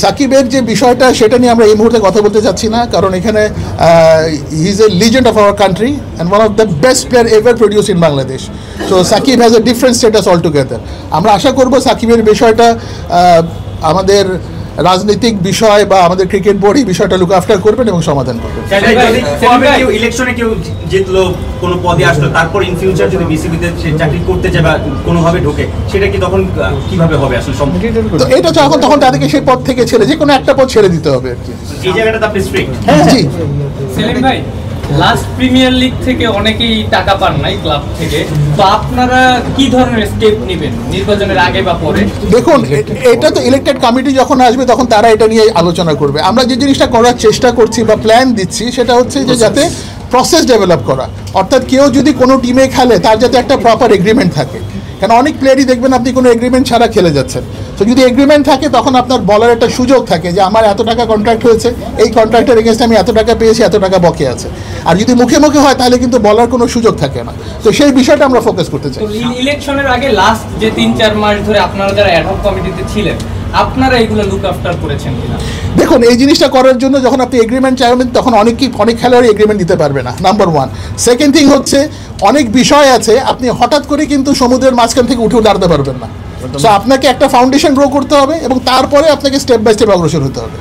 সাকিবের যে বিষয়টা সেটা নিয়ে আমরা এই মুহূর্তে কথা বলতে চাচ্ছি না, কারণ এখানে he is a legend of our country and one of the best player ever produce in Bangladesh. So Shakib has a different status all together. আমরা আশা করব সাকিবের বিষয়টা আমাদের রাজনৈতিক বিষয় বা আমাদের ক্রিকেট বোর্ড এই বিষয়টা লুক আফটার করবেন এবং সমাধান করবেন। ইলেকশনে কেউ জিতলো, কোনো পদে আসলো, তারপর ইন ফিউচার যদি বিসিবিতে চাকরি করতে যায় বা কোনোভাবে ঢোকে, সেটা কি তখন কিভাবে হবে আসলে? তো এটা তখন তাদেরকে সেই পদ থেকে ছেড়ে যে কোনো একটা পদ ছেড়ে দিতে হবে আর কি। এই জায়গাটা আপনি স্ট্রিক্ট। হ্যাঁ জি। সেলিম ভাই, লাস্ট প্রিমিয়ার লিগ থেকে অনেকেই টাকা পান নাই ক্লাব থেকে, তো আপনারা কি ধরনের স্টেপ নেবেন নির্বাচনের আগে বা পরে? দেখুন, এটা তো ইলেক্টেড কমিটি যখন আসবে তখন তারা এটা নিয়ে আলোচনা করবে। আমরা যে জিনিসটা করার চেষ্টা করছি বা প্ল্যান দিচ্ছি সেটা হচ্ছে যে যাতে প্রসেস ডেভেলপ করা, অর্থাৎ কেউ যদি কোনো টিমে খেলে তার যাতে একটা প্রপার এগ্রিমেন্ট থাকে। কারণ অনেক প্লেয়ারই দেখবেন আপনি কোনো এগ্রিমেন্ট ছাড়া খেলে যাচ্ছেন। তো যদি এগ্রিমেন্ট থাকে তখন আপনার বলার একটা সুযোগ থাকে যে আমার এত টাকা কন্ট্রাক্ট হয়েছে, এই কন্ট্রাক্টের এগেনস্টে আমি এত টাকা পেয়েছি, এত টাকা বকে আছে। আর যদি মুখে মুখে হয় তাহলে কিন্তু বলার কোনো সুযোগ থাকে না। তো সেই বিষয়টা আমরা ফোকাস করতে চাই। ইলেকশনের আগে লাস্ট যে 3-4 মাস ধরে আপনারা যারা অ্যাডহক কমিটিতে ছিলেন, আপনারা এগুলো লুক আফটার করেছেন কিনা? দেখুন, এই জিনিসটা করার জন্য যখন আপনি এগ্রিমেন্ট চাইবেন তখন অনেক খেলোয়াড়ই এগ্রিমেন্ট দিতে পারবে না, নাম্বার ওয়ান। সেকেন্ড থিং হচ্ছে অনেক বিষয় আছে আপনি হঠাৎ করে কিন্তু সমুদ্রের মাঝখান থেকে উঠে দাঁড়াতে পারবেন না। সো আপনাকে একটা ফাউন্ডেশন গ্রো করতে হবে এবং তারপরে আপনাকে স্টেপ বাই স্টেপ অগ্রসর হতে হবে।